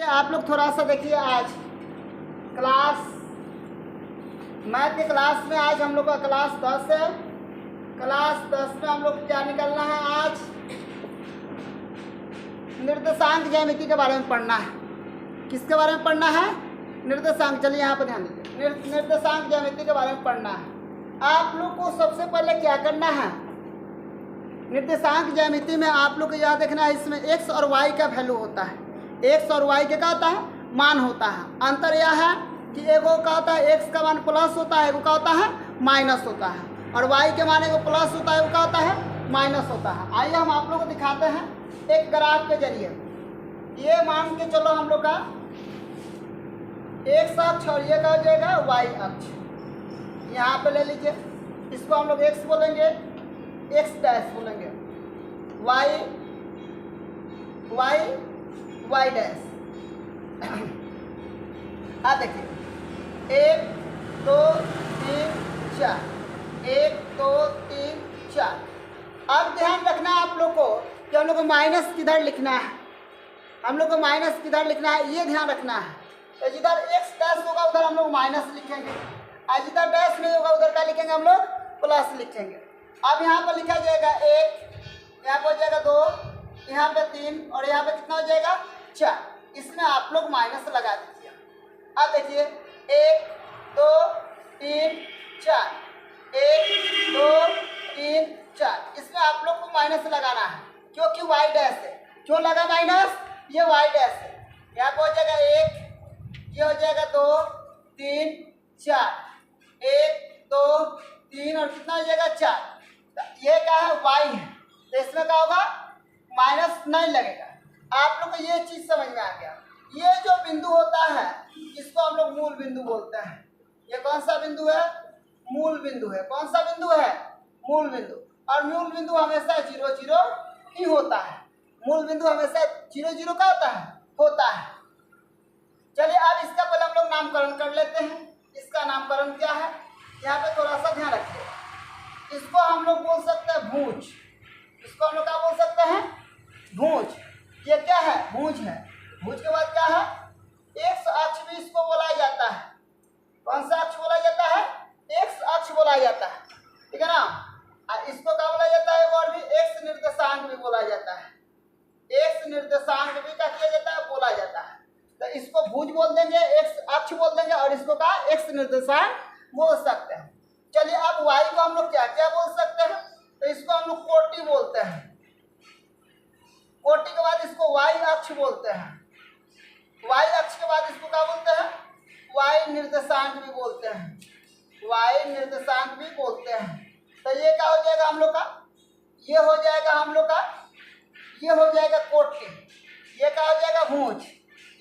आप लोग थोड़ा सा देखिए, आज क्लास मैथ के क्लास में आज हम लोग का क्लास 10 है। क्लास 10 में हम लोग क्या निकलना है, आज निर्देशांक ज्यामिति के बारे में पढ़ना है। किसके बारे में पढ़ना है? निर्देशांक। चलिए यहाँ पर ध्यान दीजिए, निर्देशांक ज्यामिति के बारे में पढ़ना है। आप लोग को सबसे पहले क्या करना है, निर्देशांक ज्यामिति में आप लोग को याद रखना है, इसमें एक्स और वाई का वैल्यू होता है। एक्स और वाई के क्या होता है, मान होता है। अंतर यह है कि एगो का होता है एक्स का मान प्लस होता है, एगो का होता है माइनस होता है, और वाई के मान एगो प्लस होता है, एगो का होता है माइनस होता है। आइए हम आप लोग को दिखाते हैं एक ग्राफ के जरिए। ये मान के चलो हम लोग का एक्स अक्ष और ये का हो जाएगा वाई अक्ष। यहाँ पे ले लीजिए, इसको हम लोग एक्स बोलेंगे, एक्स डैश बोलेंगे, वाई वाई वाई डैश। देखिए 1 2 3 4, 1 2 3 4। अब ध्यान रखना है आप लोग को कि हम लोग को माइनस किधर लिखना है, हम लोग को माइनस किधर लिखना है, ये ध्यान रखना है। तो जिधर एक्स डैश होगा उधर हम लोग माइनस लिखेंगे, और जिधर डैश नहीं होगा उधर क्या लिखेंगे, हम लोग प्लस लिखेंगे। अब यहाँ पर लिखा जाएगा 1, यहाँ पर हो जाएगा 2, यहाँ पे 3, और यहाँ पे कितना हो जाएगा 4। इसमें आप लोग माइनस लगा दीजिए। अब देखिए 1 2 3 4, 1 2 3 4, इसमें आप लोग को माइनस लगाना है क्योंकि वाई डैश है। क्यों लगा माइनस, ये वाई डैश है। यहाँ पे हो जाएगा 1, ये हो जाएगा 2 3 4, 1 2 3, और कितना हो जाएगा 4। ये क्या है, वाई है, तो इसमें क्या होगा, माइनस नहीं लगेगा। आप लोग को ये चीज समझ में आ गया। ये जो बिंदु होता है इसको हम लोग मूल बिंदु बोलते हैं। ये कौन सा बिंदु है, मूल बिंदु है। कौन सा बिंदु है, मूल बिंदु। और मूल बिंदु हमेशा 0 0 ही होता है। मूल बिंदु हमेशा 0 0 का होता है। चलिए अब इसका पहले हम लोग नामकरण कर लेते हैं। इसका नामकरण क्या है, यहाँ पे थोड़ा सा ध्यान रखिए। इसको हम लोग बोल सकते हैं भुज। इसको हम लोग क्या बोल सकते हैं, भुज। ये क्या है, भुज है। भुज के बाद क्या है, एक्स अक्ष भी इसको बोला जाता है। कौन सा अक्ष बोला जाता है, एक्स अक्ष बोला जाता है, ठीक है ना। इसको क्या बोला जाता है, और भी एक्स निर्देशांक भी बोला जाता है। एक्स निर्देशांक भी क्या किया जाता है, बोला जाता है। तो इसको भुज बोल देंगे, एक्स अक्ष बोल देंगे, और इसको का एक्स निर्देशांक बोल सकते हैं। चलिए अब वाई को हम लोग क्या क्या बोल सकते हैं, तो इसको हम लोग कोटि बोलते हैं। कोटि के बाद इसको वाई अक्ष बोलते हैं। वाई अक्ष के बाद इसको क्या बोलते हैं, वाई निर्देशांक भी बोलते हैं। वाई निर्देशांक भी बोलते हैं। तो ये क्या हो जाएगा हम लोग का, ये हो जाएगा हम लोग का, ये हो जाएगा कोटि, ये क्या हो जाएगा भुज।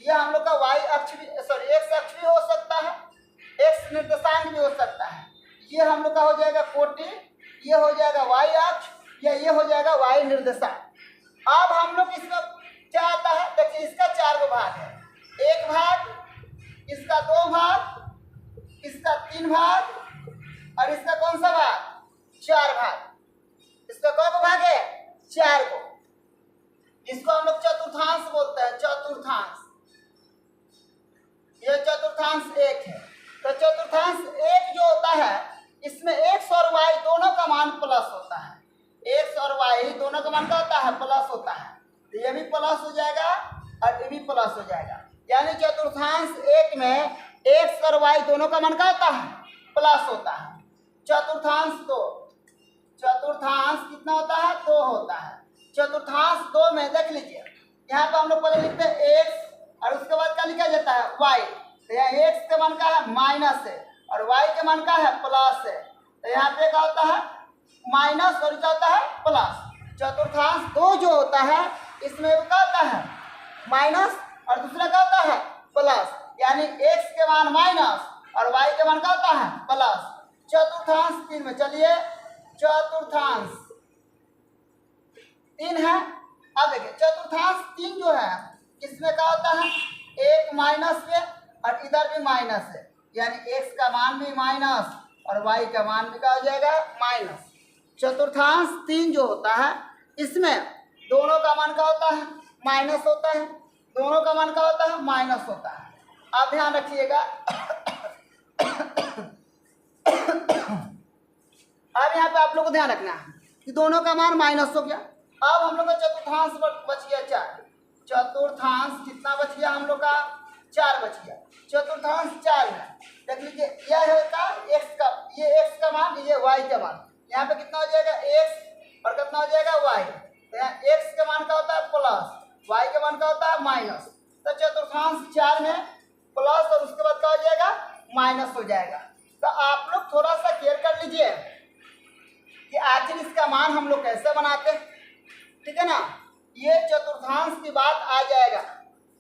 ये हम लोग का वाई अक्ष भी, सॉरी एक्स अक्ष भी हो सकता है, एक्स निर्देशांक भी हो सकता है। ये हम लोग का हो जाएगा कोटि, ये हो जाएगा वाई अक्ष, या ये हो जाएगा वाई निर्देशांक। अब हम लोग इसमें क्या आता है, देखिए इसका 4 भाग है। 1 भाग, इसका 2 भाग, इसका 3 भाग, और इसका कौन सा भाग, 4 भाग। इसका कौन भाग है, 4 को। इसको हम लोग चतुर्थांश बोलते हैं, चतुर्थांश। ये चतुर्थांश 1 है। तो चतुर्थांश 1 जो होता है, इसमें एक्स और वाई दोनों का मान प्लस होता है। एक्स और वाई दोनों का मान क्या होता है, प्लस होता है। तो ये भी प्लस हो जाएगा और ये भी प्लस हो जाएगा। यानी चतुर्थांश 1 में एक्स और वाई दोनों का मान क्या होता है, प्लस होता है। चतुर्थांश 2, चतुर्थांश कितना होता है, 2 होता है। चतुर्थांश 2 में देख लीजिए, यहाँ पर हम लोग पहले लिखते हैं एक्स, और उसके बाद क्या लिखा जाता है, वाई। तो यहाँ एक्स का मान क्या है, माइनस है, और वाई का मान क्या है, प्लस है। तो यहाँ पे क्या होता है, माइनस, और क्या होता है, प्लस। चतुर्थांश 2 जो होता है, इसमें क्या होता है, माइनस, और दूसरा क्या होता है, प्लस। यानी एक्स के मान माइनस और वाई के मान क्या होता है, प्लस। चतुर्थांश 3 में, चलिए चतुर्थांश 3 है। अब देखिए चतुर्थांश 3 जो है, इसमें क्या होता है, 1 माइनस में, और इधर भी माइनस है। यानी एक्स का मान भी माइनस और वाई का मान भी क्या हो जाएगा, माइनस। चतुर्थांश 3 जो होता है, इसमें दोनों का मान क्या होता है, माइनस होता है। दोनों का मान क्या होता है, माइनस होता है। अब ध्यान रखिएगा अब यहाँ पे आप लोग को ध्यान रखना है कि दोनों का मान माइनस हो गया। अब हम लोग का चतुर्थांश बच गया 4। चतुर्थांश कितना बच गया हम लोग का, 4 बच गया। चतुर्थांश 4 है, देख लीजिए यह है का x का, ये x का मान, ये y का मान। यहाँ पे कितना हो जाएगा x और कितना हो जाएगा y। तो यहाँ x का मान क्या होता है प्लस, y का मान क्या होता है माइनस। तो चतुर्थांश 4 में प्लस और उसके बाद क्या हो जाएगा माइनस हो जाएगा। तो आप लोग थोड़ा सा केयर कर लीजिए कि आखिर इसका मान हम लोग कैसे बनाते हैं, ठीक है ना। ये चतुर्थांश की बात आ जाएगा,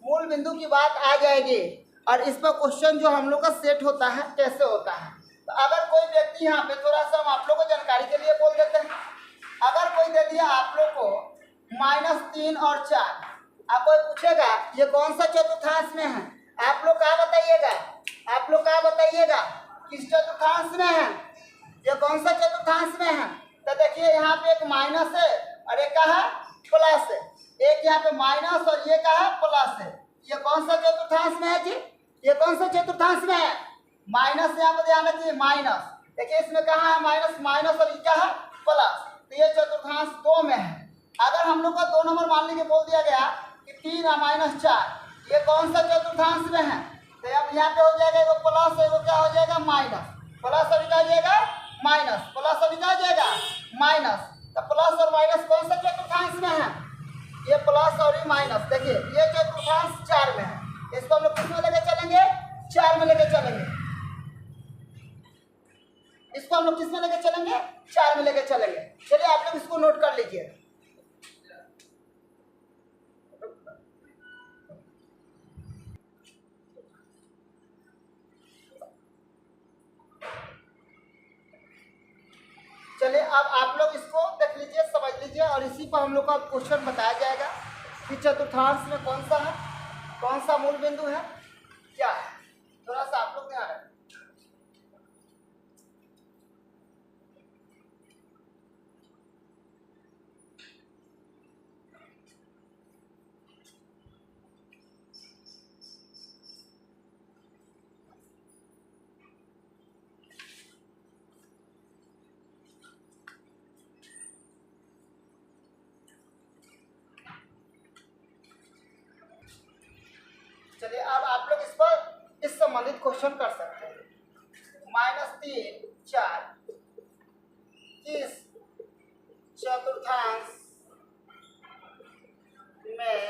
मूल बिंदु की बात आ जाएगी, और इस पर क्वेश्चन जो हम लोग का सेट होता है कैसे होता है। तो अगर कोई व्यक्ति यहाँ पे थोड़ा सा हम आप लोग को जानकारी के लिए बोल देते हैं, अगर कोई दे दिया आप लोग को -3 और 4, आप कोई पूछेगा ये कौन सा चतुर्थांश में है, आप लोग क्या बताइएगा, आप लोग क्या बताइएगा किस चतुर्थांश में है, ये कौन सा चतुर्थांश में है। तो देखिए यहाँ पे एक माइनस है और एक का है प्लस है, एक यहाँ पे माइनस और ये का है प्लस है। ये कौन सा चतुर्थांश में है जी, ये कौन सा चतुर्थांश में है, माइनस। यहाँ पे ध्यान रखिए माइनस, देखिए इसमें कहाँ है माइनस, माइनस और ये क्या है प्लस। तो ये चतुर्थांश 2 में है। अगर हम लोग का 2 नंबर मान लीजिए बोल दिया गया कि 3 और -4, ये कौन सा चतुर्थांश में है, तो अब यहाँ पे हो जाएगा एगो प्लस, एगो क्या हो जाएगा माइनस, प्लस अभी क्या हो जाएगा माइनस, प्लस अभी क्या हो जाएगा माइनस। तो प्लस और माइनस कौन सा चतुर्थांश में है, ये प्लस और ये माइनस। देखिए ये चतुर्थांश 4 में है, इसको हम लोग किस में लेके चलेंगे, 4 में लेके चलेंगे। इसको हम लोग किस में लेके चलेंगे, 4 में लेके चलेंगे। चलिए आप लोग इसको नोट कर लीजिए। चलिए अब आप लोग इसको देख लीजिए, समझ लीजिए, और इसी पर हम लोग का क्वेश्चन बताया जाएगा कि चतुर्थांश में कौन सा है, कौन सा मूल बिंदु है, क्या है। थोड़ा सा आप लोग ध्यान रखें। चलिए अब आप लोग इस पर इस संबंधित क्वेश्चन कर सकते हैं। -3 4 किस चतुर्थांश में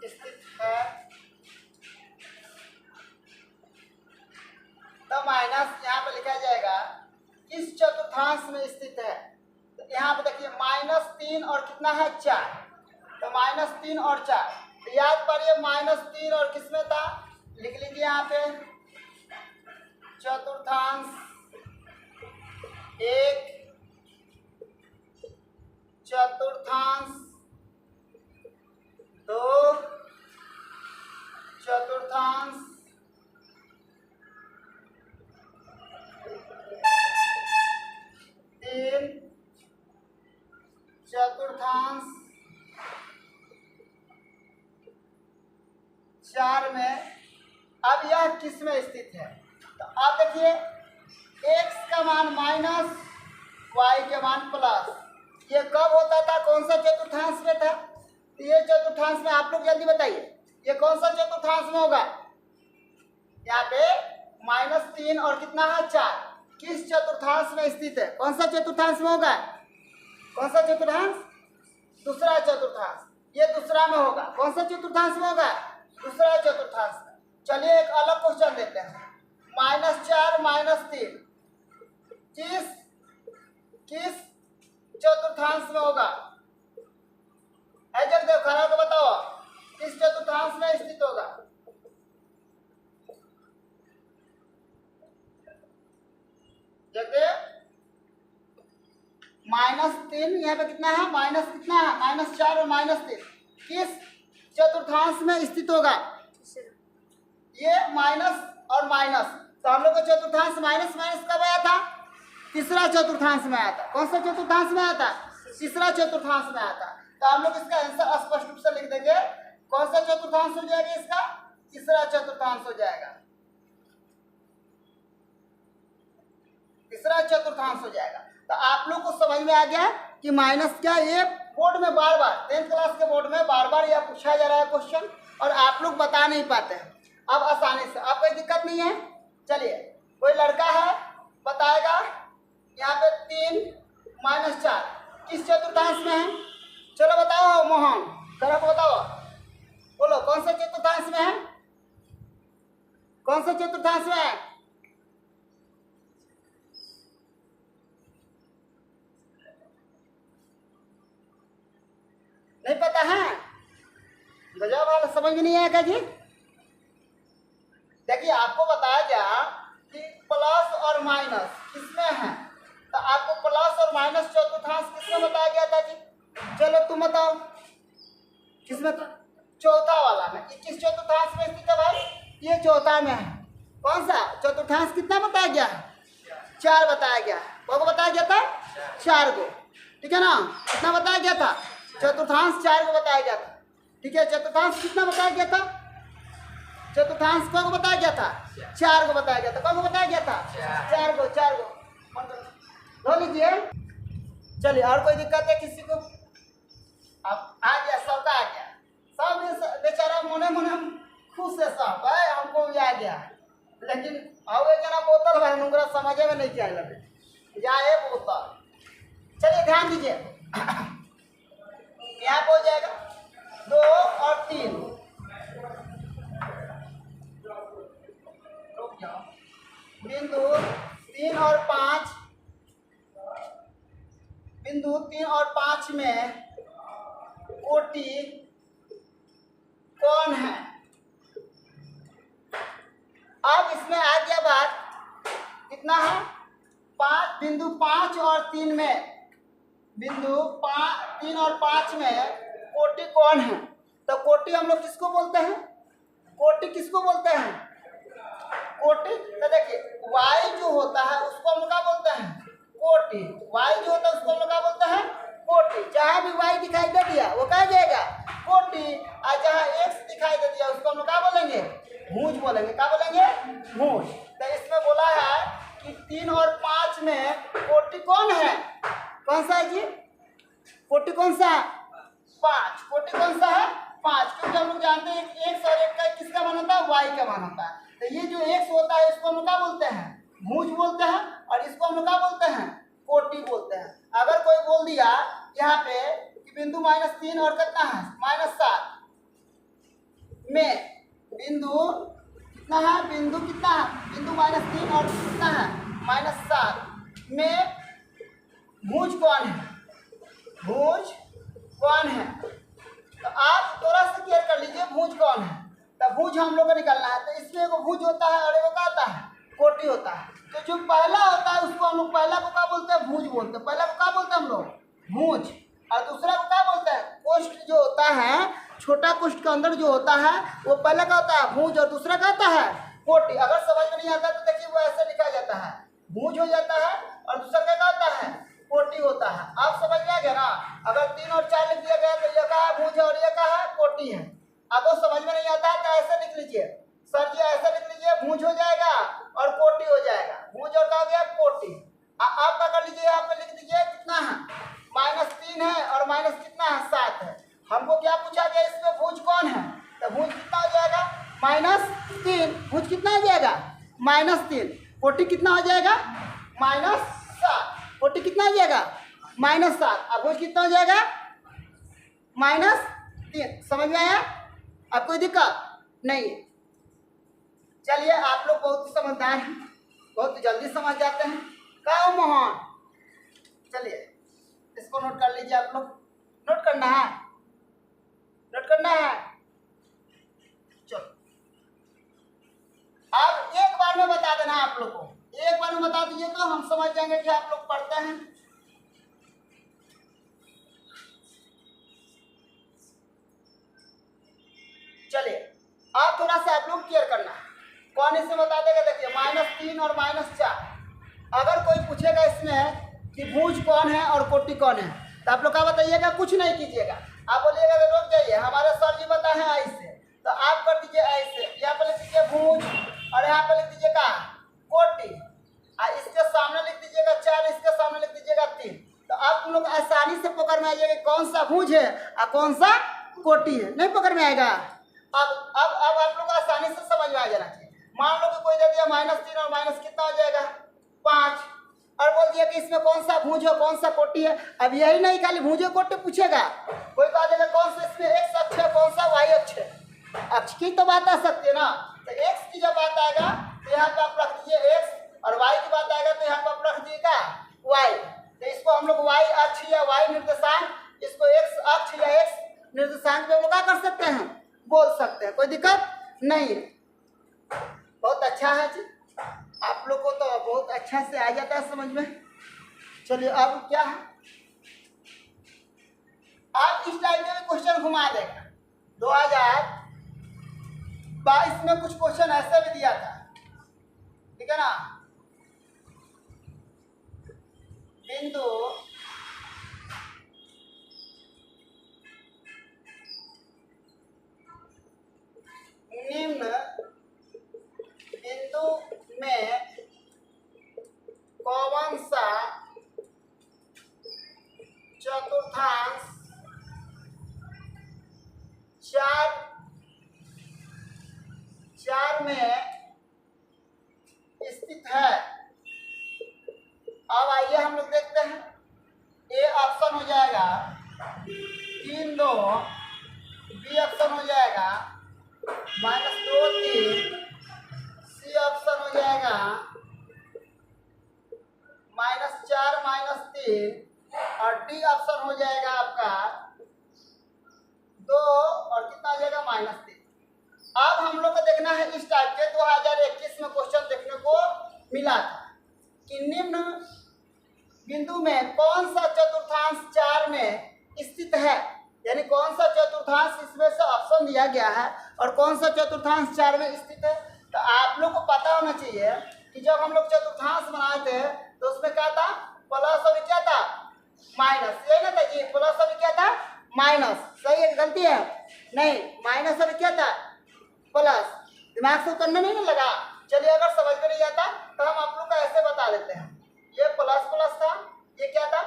स्थित है, तो माइनस यहाँ पे लिखा जाएगा किस चतुर्थांश में स्थित है। तो यहाँ पे देखिए -3 और कितना है 4, तो -3 और 4, तो याद करिए -3 और किसमें था, लिख लीजिए यहाँ पे चतुर्थांश 1, चतुर्थांश 2, चतुर्थांश 3, चतुर्थांश 4 में। अब यह किस में स्थित है, तो अब देखिए x का मान माइनस, y के मान प्लस, ये कब होता था, कौन सा चतुर्थांश में था, तो ये चतुर्थांश में आप लोग जल्दी बताइए ये कौन सा चतुर्थांश में होगा। यहाँ पे -3 और कितना है 4, किस चतुर्थांश में स्थित है, कौन सा चतुर्थांश में होगा, कौन सा चतुर्थांश, दूसरा चतुर्थांश, ये दूसरा में होगा। कौन सा चतुर्थांश में होगा, दूसरा चतुर्थांश में। चलिए एक अलग क्वेश्चन देते हैं, -4 -3 किस चतुर्थांश में होगा, जल्दी खड़ा होकर बताओ किस चतुर्थांश में स्थित होगा। देखिए -3 यहाँ पे कितना है, माइनस कितना है, -4 और -3 किस चतुर्थांश में स्थित होगा, ये माइनस और माइनस। तो हम लोग का चतुर्थांश माइनस माइनस कब आया था, तीसरा चतुर्थांश में आया था। कौन सा चतुर्थांश में आया था, तीसरा चतुर्थांश में आया था। तो हम लोग इसका आंसर स्पष्ट रूप से लिख देंगे। कौन सा चतुर्थांश हो जाएगा इसका? तीसरा चतुर्थांश हो जाएगा, तीसरा चतुर्थांश हो जाएगा। तो आप लोग को समझ में आ गया कि माइनस क्या, ये बोर्ड में बार बार 10th क्लास के बोर्ड में बार बार यह पूछा जा रहा है क्वेश्चन और आप लोग बता नहीं पाते हैं। अब आसानी से, अब कोई दिक्कत नहीं है। चलिए, कोई लड़का है बताएगा यहाँ पे 3 - 4 किस चतुर्थांश में है? चलो बताओ मोहन, जरा बताओ, बोलो कौन सा चतुर्थांश में है? कौन सा चतुर्थांश में है? नहीं पता है? गजब वाला, समझ में नहीं आएगा जी। देखिए, आपको बताया गया कि प्लस और माइनस किसमें है, तो आपको प्लस और माइनस चतुर्थांश किसमें बताया गया था जी? चलो तुम बताओ किसमें था? चौथा वाला में। 21 चतुर्थांश में स्थित है भाई, ये चौथा में है। कौन सा चतुर्थांश कितना बताया गया? 4 बताया गया। को बताया गया था? 4 को, ठीक है ना? कितना बताया गया था? चतुर्थांश 4 को बताया गया था, ठीक है। चतुर्थांश कितना बताया गया था? चतुर्थांश को बताया गया था? 4 को बताया गया था। को बताया गया था? 4 को, 4 को धो लीजिए। चलिए, और कोई दिक्कत है किसी को? अब आ गया, सबका आ गया, सब बेचारा मोने मोने खुश है सब है, हमको भी आ गया। लेकिन आओगे क्या ना बोतल भाई, नुंगरा समझे में नहीं क्या लगे जाए बोतल। चलिए ध्यान दीजिए, यहाँ पे हो जाएगा 2 और 3, बिंदु 3 और 5, बिंदु 3 और 5 में कोटि कौन है? अब इसमें आ गया बात, कितना है? 5, बिंदु 5 और 3 में, बिंदु 3 और 5 में कोटि कौन है? तो कोटि हम लोग किसको बोलते हैं? कोटि किसको बोलते हैं? कोटि, तो देखिए y जो होता है उसको हम लोग क्या बोलते हैं? कोटि। y जो होता है उसको हम लोग क्या बोलते हैं? कोटि। जहाँ भी y दिखाई दे दिया वो क्या जाएगा? कोटि। और जहाँ x दिखाई दे दिया उसको हम लोग क्या बोलेंगे? भुज बोलेंगे। क्या बोलेंगे? भुज। तो इसमें बोला है कि 3 और 5 में कोटि कौन है? कौन सा है जी? कोटि कौन सा? 5। कोटि कौन सा है? 5। क्योंकि हम लोग जानते हैं कि x और 1 का किसका मान होता है? y का मान होता है। तो ये जो x होता है इसको हम लोग क्या बोलते हैं? भुज बोलते हैं, और इसको हम लोग क्या बोलते हैं? कोटि बोलते हैं। अगर कोई बोल दिया यहाँ पे कि बिंदु -3 और कितना है? -7 में, बिंदु कितना है? बिंदु कितना है? बिंदु -3 और कितना है? -7 में भुज कौन है? भुज कौन है? तो आप थोड़ा सा क्लियर कर लीजिए, भुज कौन है? तो भुज हम लोग को निकालना है। तो इसमें एगो भुज होता है और एगो क्या होता है? कोटि होता है। तो जो पहला होता है उसको हम लोग पहला को क्या बोलते हैं? भुज बोलते हैं। पहला को क्या बोलते हैं हम लोग? भुज। और दूसरा को क्या बोलते हैं? कोष्ठ जो होता है, छोटा कोष्ठ के अंदर जो होता है वो पहला का होता है भुज और दूसरा का होता है कोटि। अगर समझ में नहीं आता तो देखिए वो ऐसे लिखा जाता है, भुज हो जाता है और दूसरा का क्या होता है? कोटि होता है। आप समझ में आ गया ना? अगर 3 और 4 लिख दिया गया तो ये का है? भुज है, और ये का है? कोटि है। अब वो समझ में नहीं आता है तो ऐसे लिख लीजिए, सर जी ऐसे लिख लीजिए, भुज हो जाएगा और कोटि हो जाएगा। भुज और क्या हो गया? कोटि। आप क्या कर लीजिए, यहाँ पे लिख दीजिए कितना है? -3 है और माइनस कितना है? 7 है। हमको क्या पूछा गया इसमें? भुज कौन है? तो भुज कितना हो जाएगा? -3। भुज कितना हो जाएगा? -3। कोटि कितना हो जाएगा? -7। कोटि कितना हो जाएगा? -7। अब भुज कितना हो जाएगा? -3। समझ में आया? अब कोई दिक्कत नहीं है। चलिए, आप लोग बहुत समझदार हैं, बहुत जल्दी समझ जाते हैं। क्या हो मोहन? चलिए इसको नोट कर लीजिए। आप लोग नोट करना है, नोट करना है। चलो अब एक बार में बता देना आप लोग को, एक बार में बता दीजिए तो हम समझ जाएंगे कि आप लोग पढ़ते हैं। चलिए अब थोड़ा सा आप लोग क्लियर करना है। कौन इससे बता देगा? देखिए -3 और -4। अगर कोई पूछेगा इसमें कि भुज कौन है और कोटि कौन है, तो आप लोग क्या बताइएगा, कुछ नहीं कीजिएगा। आप बोलिएगा कि रुक जाइए, हमारे सर जी बताए हैं ऐसे, तो आप कर दीजिए ऐसे। यहाँ पर लिख दीजिए भूज, और यहाँ पर लिख दीजिएगा कोटि, और इसके सामने लिख दीजिएगा 4, इसके सामने लिख दीजिएगा 3। तो आप तुम लोग आसानी से पकड़ में आ जाएगा कौन सा भूज है और कौन सा कोटि है। नहीं पकड़ में आएगा। अब आप लोग आसानी से समझ में आ जाना चाहिए। मान लो कि कोई दे दिया -3 और माइनस कितना हो जाएगा 5, और बोल दिया कि इसमें कौन सा भुज है कौन सा कोटि है। अब यही नहीं खाली भुजे कोटि पूछेगा, कोई कहा देगा कौन सा इसमें एक्स अक्ष है कौन सा वाई अक्ष है। अक्ष की तो बात आ सकती है ना, तो एक्स की जब बात आएगा तो यहाँ पे आप रख दीजिए एक्स, और वाई की बात आएगा तो यहाँ पे आप रख दीजिएगा वाई। तो इसको हम लोग वाई अक्ष या वाई निर्देशांक, इसको एक्स अक्ष या एक्स निर्देशांक पे हम लोग क्या कर सकते हैं, बोल सकते हैं, कोई दिक्कत नहीं है। बहुत अच्छा है जी, आप लोग को तो बहुत अच्छा से आ जाता है समझ में। चलिए अब क्या है, आप इस टाइप के क्वेश्चन घुमा देगा। 2022 में कुछ क्वेश्चन ऐसे भी दिया था, ठीक है ना। बिंदु निम्न बिंदु में कौन सा चतुर्थांश 4 में स्थित है। अब आइए हम लोग देखते हैं। ए ऑप्शन हो जाएगा 3 2, बी ऑप्शन हो जाएगा -2 3, सी ऑप्शन हो जाएगा -4 -3, और डी ऑप्शन हो जाएगा आपका 2 और कितना आ जाएगा -3। अब हम लोग को देखना है इस टाइप के 2021 में क्वेश्चन देखने को मिला था कि निम्न बिंदु में कौन सा चतुर्थांश 4 में स्थित है, यानी कौन सा चतुर्थांश इसमें से ऑप्शन दिया गया है और कौन सा चतुर्थांश 4 में स्थित है। तो आप लोग को पता होना चाहिए कि जब हम लोग चतुर्थांश बनाए थे तो उसमें क्या था, प्लस और क्या था माइनस, यही ना था जी, प्लस और क्या था माइनस। सही है, गलती है नहीं, माइनस और क्या था प्लस। दिमाग से उतरने नहीं लगा। चलिए अगर समझ में नहीं आता तो हम आप लोग को ऐसे बता देते हैं। ये प्लस प्लस था, ये क्या था,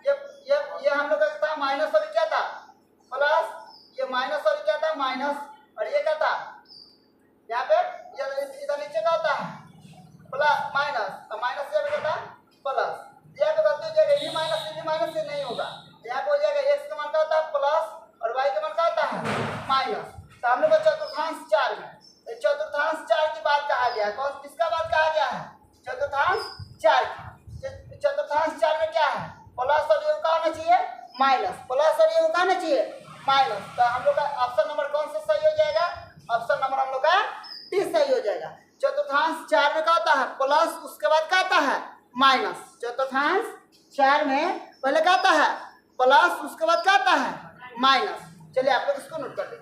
ये हम लोग का था माइनस और क्या था प्लस, ये माइनस और क्या था माइनस, और ये क्या था यहाँ पे इधर नीचे का होता है प्लस माइनस, तो माइनस से क्या था प्लस। यहाँ पे गलती हो जाएगा, ये माइनस से नहीं होगा, यहाँ पे हो जाएगा एक्स का मान का होता है प्लस और वाई का मान का होता है माइनस। तो हम लोग को चतुर्थांश 4 में, चतुर्थांश 4 की बात कहा गया है। कौन किसका बात कहा गया है, चतुर्थांश 4 की। चतुर्थांश 4 में क्या है, प्लस और ये का होना चाहिए माइनस, प्लस और ये का होना चाहिए माइनस। तो हम लोग का ऑप्शन नंबर कौन सा सही हो जाएगा, ऑप्शन नंबर हम लोग का डी सही हो जाएगा। चतुर्थांश 4 में क्या होता है प्लस, उसके बाद क्या आता है माइनस। चतुर्थांश 4 में पहले क्या आता है प्लस, उसके बाद क्या आता है माइनस। चलिए आप लोग इसको नोट कर लीजिए।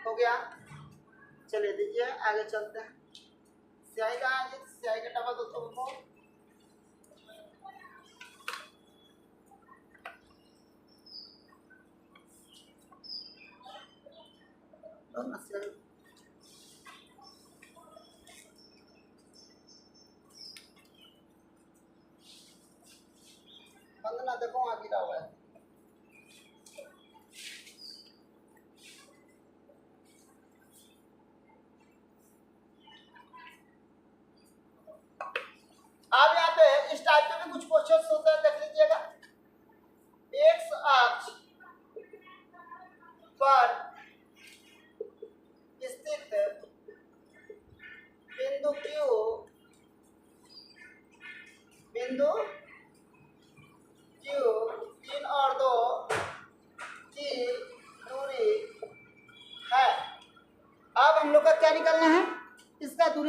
हो गया, चलिए दीजिए आगे चलते हैं। स्याही कहाँ है, स्याही का डब्बा दो तो स्याही।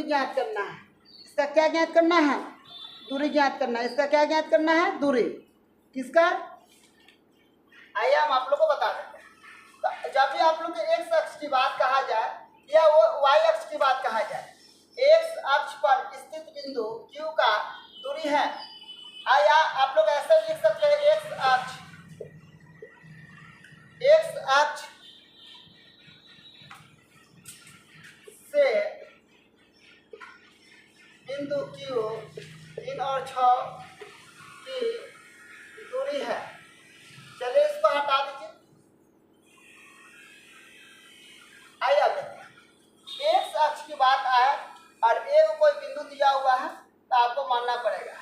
ज्ञात करना है। इसका क्या ज्ञात करना है? दूरी ज्ञात करना है। इसका क्या ज्ञात करना है? दूरी। किसका? आइए हम आप लोग को बता देते हैं। तो जब भी आप लोग के एक्स अक्ष की बात कहा जाए या वो वाई अक्ष की बात कहा जाए, एक्स अक्ष पर स्थित बिंदु Q का दूरी है। आया आप लोग ऐसे लिख सकते हैं, एक्स अक्ष से बिंदु Q 3 और 6 की दूरी है। चलिए इसको हटा दीजिए। आइए अब देखते हैं, एक्स अक्ष की बात आए और ए को कोई बिंदु दिया हुआ है तो आपको मानना पड़ेगा।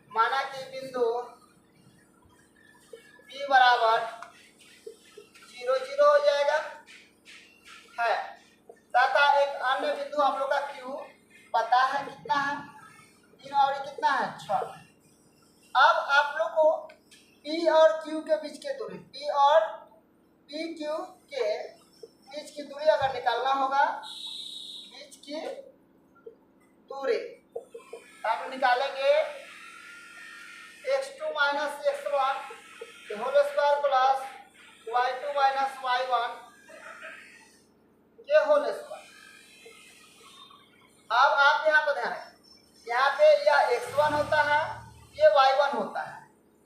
माना कि बिंदु P बराबर 0 0 हो जाएगा है, तथा एक अन्य बिंदु हम लोग का Q पता है कितना है, 3 और कितना है 6। अब आप लोग को P और Q के बीच की दूरी, PQ के बीच की दूरी अगर निकालना होगा, बीच की दूरी आप निकालेंगे x2 minus x1 whole square plus y2 minus y1 के होल स्क्वायर। अब आप यहाँ पर ध्यान रखें, यहाँ पे यह x1 होता है, ये y1 होता है,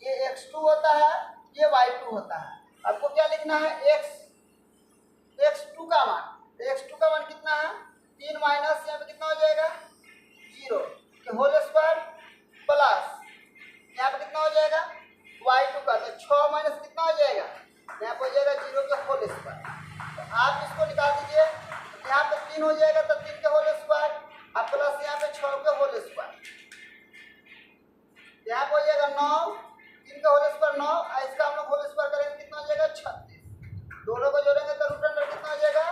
ये x2 होता है, ये y2 होता है। आपको क्या लिखना है? x2 का मान, x2 का मान कितना है? 3 माइनस यहाँ पे कितना हो जाएगा 0 के होल स्क्वायर प्लस यहाँ पे कितना हो जाएगा y2 का, तो 6 माइनस कितना हो जाएगा यहाँ पे हो जाएगा 0 के होल स्क्वायर। तो आप इसको निकाल दीजिए, यहाँ पे 3 हो जाएगा तो 3 के होल स्क्वायर, अब प्लस यहाँ पे 6 के होल स्क्वायर, यहाँ पे हो जाएगा 9, 3 का होल स्क्वायर 9, इसका हम लोग होल स्क्वायर करेंगे कितना हो जाएगा 36। दोनों को जोड़ेंगे तो रूट अंडर कितना हो जाएगा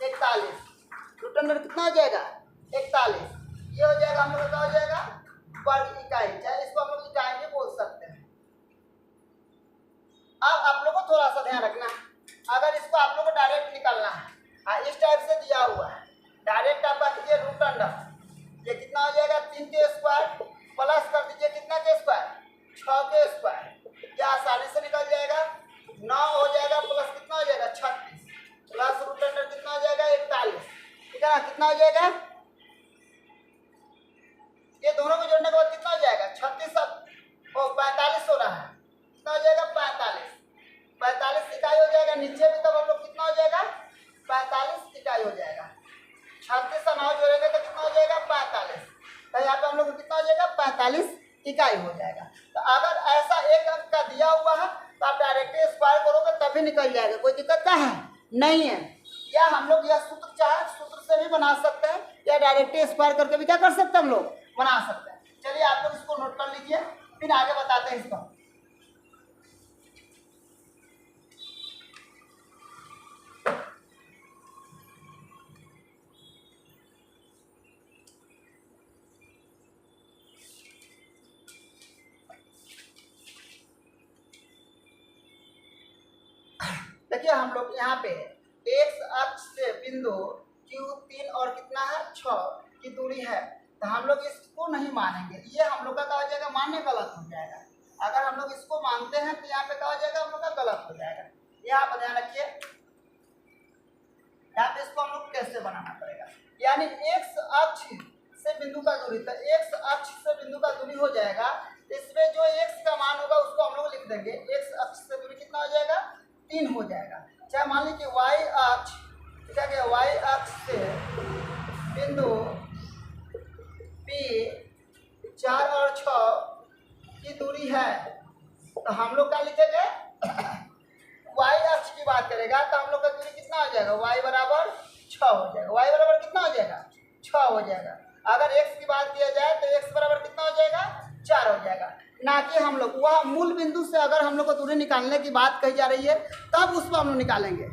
41। रूट अंडर कितना हो जाएगा 41। ये हो जाएगा हम लोग का हो जाएगा वर्ग इकाई, चाहे इसको हम लोग इकाई भी बोल सकते हैं। अब आप लोग को थोड़ा सा ध्यान रखना है, अगर इसको आप लोग को डायरेक्ट निकालना है, इस टाइप से दिया हुआ है, डायरेक्ट आप कीजिए रूट अंडर, ये कितना हो जाएगा 3 के स्क्वायर प्लस कर दीजिए कितना के स्क्वायर 6 के स्क्वायर, ये आसानी से निकल जाएगा। 9 हो जाएगा प्लस कितना हो जाएगा 36 प्लस रूट अंडर कितना हो जाएगा 41, ठीक है ना? कितना हो जाएगा, ये दोनों को जोड़ने के बाद कितना हो जाएगा 36 45 हो रहा है, कितना हो जाएगा 45 इकाई हो जाएगा। नीचे भी तब हम लोग कितना हो जाएगा 45 इकाई हो जाएगा। 36 से 9 जोड़ेंगे तो कितना हो जाएगा 45, तो यहाँ पे हम लोग कितना हो जाएगा 45 इकाई हो जाएगा। तो अगर ऐसा एक अंक का दिया हुआ है तो आप डायरेक्ट स्क्वायर करोगे तभी निकल जाएगा, कोई दिक्कत का है नहीं है। या हम लोग यह सूत्र चाहे सूत्र से भी बना सकते हैं, या डायरेक्ट स्क्वायर करके भी क्या कर सकते हैं हम लोग बना सकते हैं। चलिए आप लोग इसको नोट कर लीजिए, फिर आगे बताते हैं इसको। देखिए हम लोग यहाँ पे एक्स अक्ष से बिंदु Q 3 और कितना है 6 की दूरी है, तो हम लोग इसको नहीं मानेंगे, ये हम लोग का क्या हो जाएगा मानने गलत हो जाएगा। अगर हम लोग इसको मानते हैं तो यहाँ पे क्या हो जाएगा हम लोग का गलत हो जाएगा। यहाँ पर ध्यान रखिए, यहाँ पे इसको हम लोग कैसे बनाना पड़ेगा, यानी एक्स अक्ष से बिंदु का दूरी, तो एक्स अक्ष से बिंदु का दूरी हो जाएगा, इसमें जो एक्स का मान होगा उसको हम लोग लिख देंगे। एक्स अक्ष से दूरी कितना हो जाएगा 3 हो जाएगा। चाहे मान लीजिए वाई अक्ष, क्या क्या वाई अक्ष से बिंदु P 4 और 6 की दूरी है, तो हम लोग क्या लिखेंगे वाई अक्ष की बात करेगा तो हम लोग का दूरी कितना हो जाएगा y बराबर 6 हो जाएगा। y बराबर कितना हो जाएगा 6 हो जाएगा। अगर x की बात किया जाए तो x बराबर कितना हो जाएगा 4 हो जाएगा। ना कि हम लोग वह मूल बिंदु से अगर हम लोग को दूरी निकालने की बात कही जा रही है तब उस पर हम लोग निकालेंगे।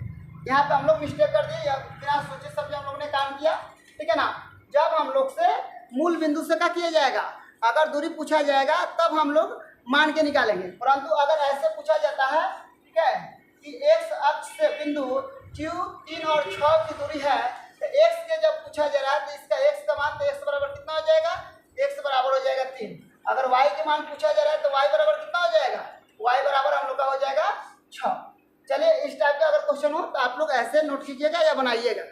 यहाँ पे हम लोग मिस्टेक कर दिए, बिना सोचे समझे हम लोग ने काम किया, ठीक है ना। जब हम लोग से मूल बिंदु से क्या किया जाएगा, अगर दूरी पूछा जाएगा तब हम लोग मान के निकालेंगे, परंतु अगर ऐसे पूछा जाता है, ठीक है, कि एक्स अक्ष से बिंदु Q 3 और 6 की दूरी है, तो एक्स के जब पूछा जा रहा है तो इसका एक्स का मान, तो एक्स बराबर कितना हो जाएगा, एक्स बराबर हो जाएगा 3। अगर वाई के मान पूछा जा रहा है तो वाई बराबर कितना हो जाएगा, वाई बराबर हम लोग का हो जाएगा 6। चलिए इस टाइप का अगर क्वेश्चन हो तो आप लोग ऐसे नोट कीजिएगा या बनाइएगा।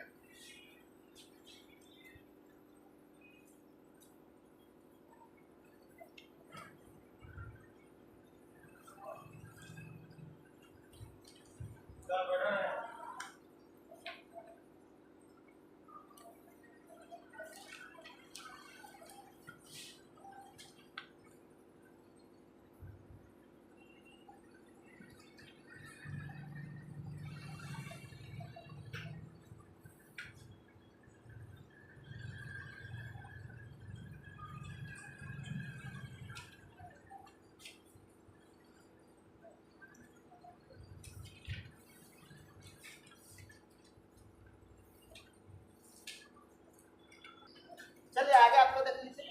चलिए आगे आप लोग देख लीजिए।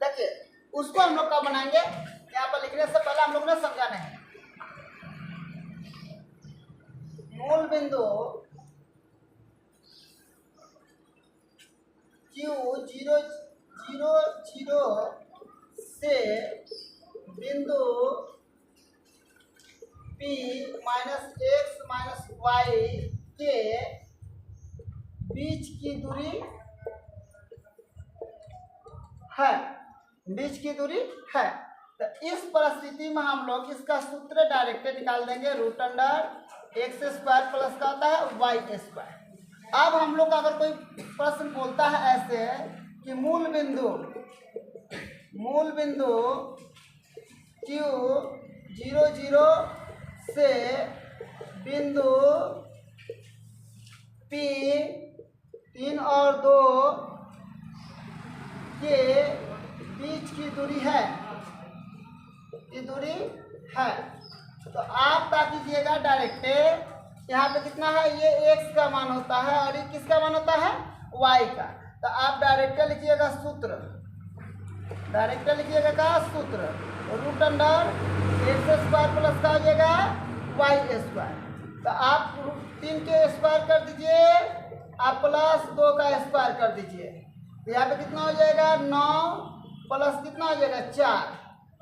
देखिए उसको हम लोग कब बनाएंगे, यहाँ पर लिखने से पहले हम लोग ने समझाना है। मूल बिंदु Q0 0 0 से बिंदु P minus x minus y के बीच की दूरी है, बीच की दूरी है। तो इस परिस्थिति में हम लोग इसका सूत्र डायरेक्ट निकाल देंगे, root under x square plus का होता है वाई स्क्वायर। अब हम लोग अगर कोई प्रश्न बोलता है ऐसे कि मूल बिंदु Q0 0 से बिंदु P 3 और 2 के बीच की दूरी है, तो आप क्या कीजिएगा डायरेक्ट, यहाँ पे कितना है, ये x का मान होता है और ये किसका मान होता है, y का। तो आप डायरेक्ट लिखिएगा सूत्र, root under x square plus का हो जाएगा वाई स्क्वायर। तो आप 3 के स्क्वायर कर दीजिए, आप प्लस 2 का स्क्वायर कर दीजिए, तो यहाँ पे कितना हो जाएगा 9 प्लस कितना हो जाएगा 4,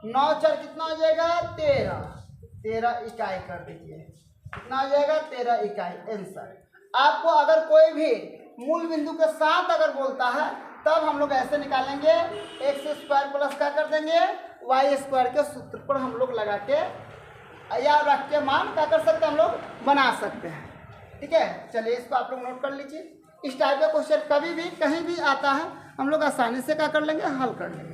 9 4 कितना हो जाएगा 13 इकाई कर दीजिए, कितना हो जाएगा 13 इकाई आंसर। आपको अगर कोई भी मूल बिंदु के साथ अगर बोलता है तब हम लोग ऐसे निकालेंगे, एक्स स्क्वायर प्लस का कर देंगे वाई स्क्वायर के सूत्र पर हम लोग लगा के या रख के मान क्या कर सकते हैं, हम लोग बना सकते हैं। ठीक है, चलिए इसको आप लोग नोट कर लीजिए। इस टाइप का क्वेश्चन कभी भी कहीं भी आता है हम लोग आसानी से क्या कर लेंगे, हल कर लेंगे।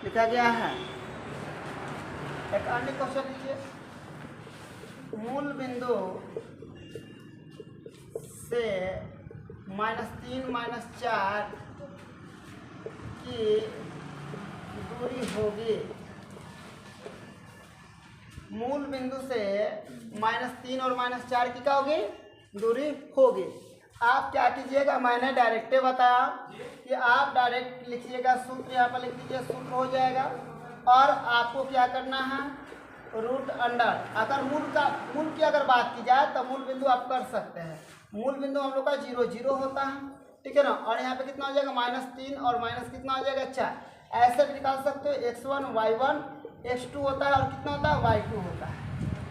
लिखा गया है। एक अन्य क्वेश्चन लीजिए, मूल बिंदु से -3 -4 की दूरी होगी, मूल बिंदु से -3 और -4 की क्या होगी, दूरी होगी। आप क्या कीजिएगा, मैंने डायरेक्ट बताया कि आप डायरेक्ट लिखिएगा सूत्र, यहाँ पर लिख दीजिए, सूत्र हो जाएगा। और आपको क्या करना है, रूट अंडर, अगर मूल की अगर बात की जाए तो मूल बिंदु आप कर सकते हैं, मूल बिंदु हम लोग का 0 0 होता है, ठीक है ना। और यहाँ पे कितना हो जाएगा -3 और माइनस कितना हो जाएगा 4। ऐसे भी निकाल सकते हो, x1 y1 x2 होता है और कितना होता है y2 होता है।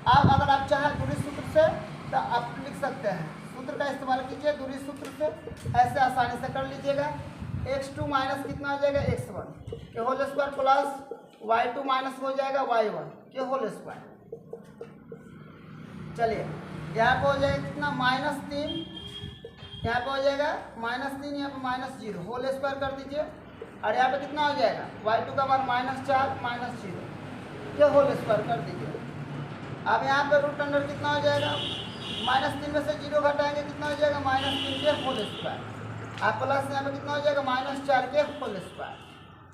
अब अगर आप चाहें दूरी सूत्र से तो आप लिख सकते हैं, सूत्र का इस्तेमाल कीजिए दूरी सूत्र से, ऐसे आसानी से कर लीजिएगा। x2 माइनस कितना हो जाएगा x1 के whole square plus y2 minus हो जाएगा y1 के होल स्क्वायर। चलिए यहाँ पे हो जाएगा कितना -3, यहाँ पे हो जाएगा -3, यहाँ पे -0 होल स्क्वायर कर दीजिए। और यहाँ पे कितना हो जाएगा y2 का मान -4 -0 के होल स्क्वायर कर दीजिए। अब यहाँ पे रूट अंडर कितना हो जाएगा, -3 में से 0 घटाएंगे कितना हो जाएगा -3 के होल स्क्वायर। आप प्लस यहाँ पे कितना हो जाएगा -4 के होल स्क्वायर।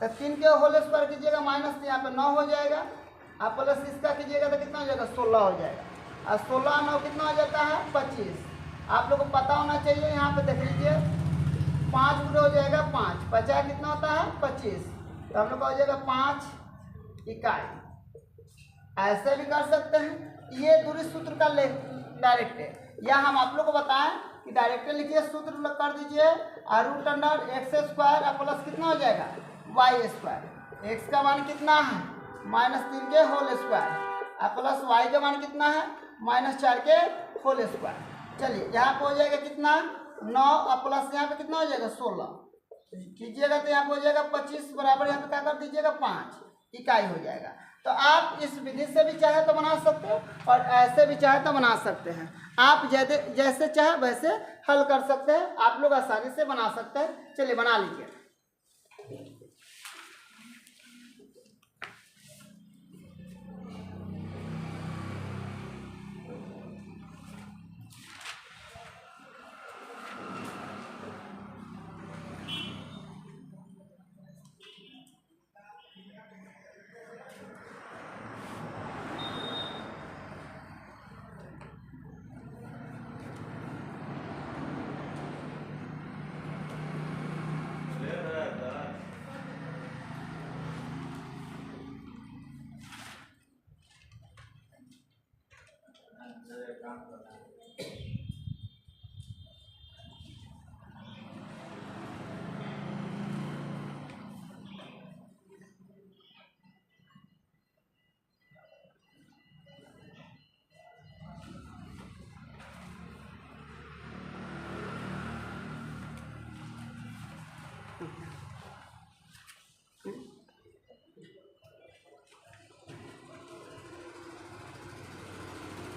तो 3 के होल स्क्वायर कीजिएगा माइनस, यहाँ पे 9 हो जाएगा। आप प्लस इसका कीजिएगा तो कितना हो जाएगा 16 हो जाएगा। और 16 9 कितना हो जाता है 25। आप लोग को पता होना चाहिए, यहाँ पे देख लीजिए 5 गुणे हो जाएगा 5, 50 कितना होता है 25, तो हम लोग का हो जाएगा 5 इकाई। ऐसे भी कर सकते हैं, ये दूरी सूत्र का डायरेक्ट है, या हम आप लोग को बताएं कि डायरेक्ट लिखिए, सूत्र कर दीजिए और रूट अंडर x² प्लस कितना हो जाएगा y²। x का मान कितना है -3 के होल स्क्वायर प्लस y का मान कितना है -4 के होल स्क्वायर। चलिए यहाँ पे हो जाएगा कितना 9 और प्लस यहाँ पे कितना हो जाएगा 16 कीजिएगा तो यहाँ पे हो जाएगा 25 बराबर यहाँ पे क्या कर दीजिएगा 5 इकाई हो जाएगा। तो आप इस विधि से भी चाहे तो बना सकते हो और ऐसे भी चाहे तो बना सकते हैं। आप जैसे चाहे वैसे हल कर सकते हैं, आप लोग आसानी से बना सकते हैं। चलिए बना लीजिए।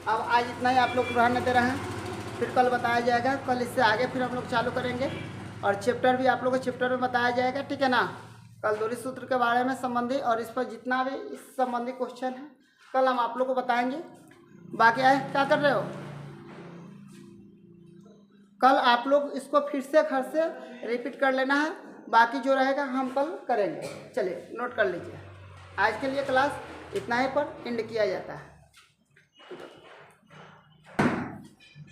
अब आज इतना ही आप लोग रहने दे रहे हैं, फिर कल बताया जाएगा। कल इससे आगे फिर हम लोग चालू करेंगे और चैप्टर भी आप लोगों को चैप्टर में बताया जाएगा, ठीक है ना। कल दूरी सूत्र के बारे में संबंधी और इस पर जितना भी इस संबंधी क्वेश्चन है कल हम आप लोग को बताएंगे। बाकी आए क्या कर रहे हो, कल आप लोग इसको फिर से घर से रिपीट कर लेना है, बाकी जो रहेगा हम कल करेंगे। चलिए नोट कर लीजिए, आज के लिए क्लास इतना ही पर एंड किया जाता है।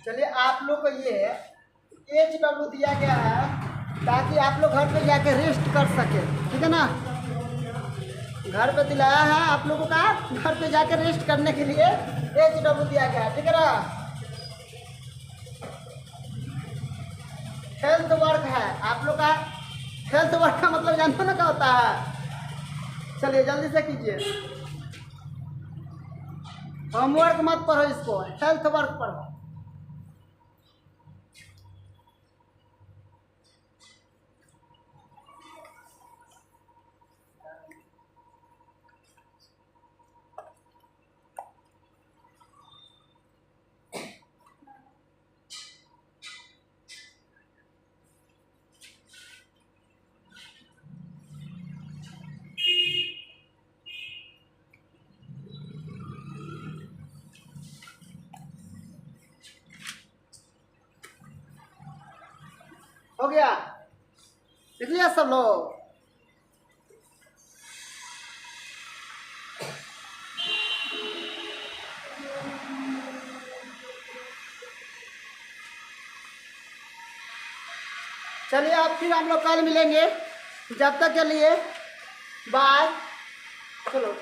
चलिए आप लोग को ये HW दिया गया है ताकि आप लोग घर पे जाके रेस्ट कर सके, ठीक है ना। घर पे दिलाया है आप लोगों का, घर पे जाके रेस्ट करने के लिए HW दिया गया है, ठीक है ना। हेल्थ वर्क है आप लोग का, हेल्थ वर्क का मतलब जानते हो ना क्या होता है। चलिए जल्दी से कीजिए, होमवर्क मत पढ़ो, इसको हेल्थ वर्क पढ़ो। हो गया, लिख लिया सब लोग। चलिए अब फिर हम लोग कल मिलेंगे, जब तक के लिए बाय। चलो।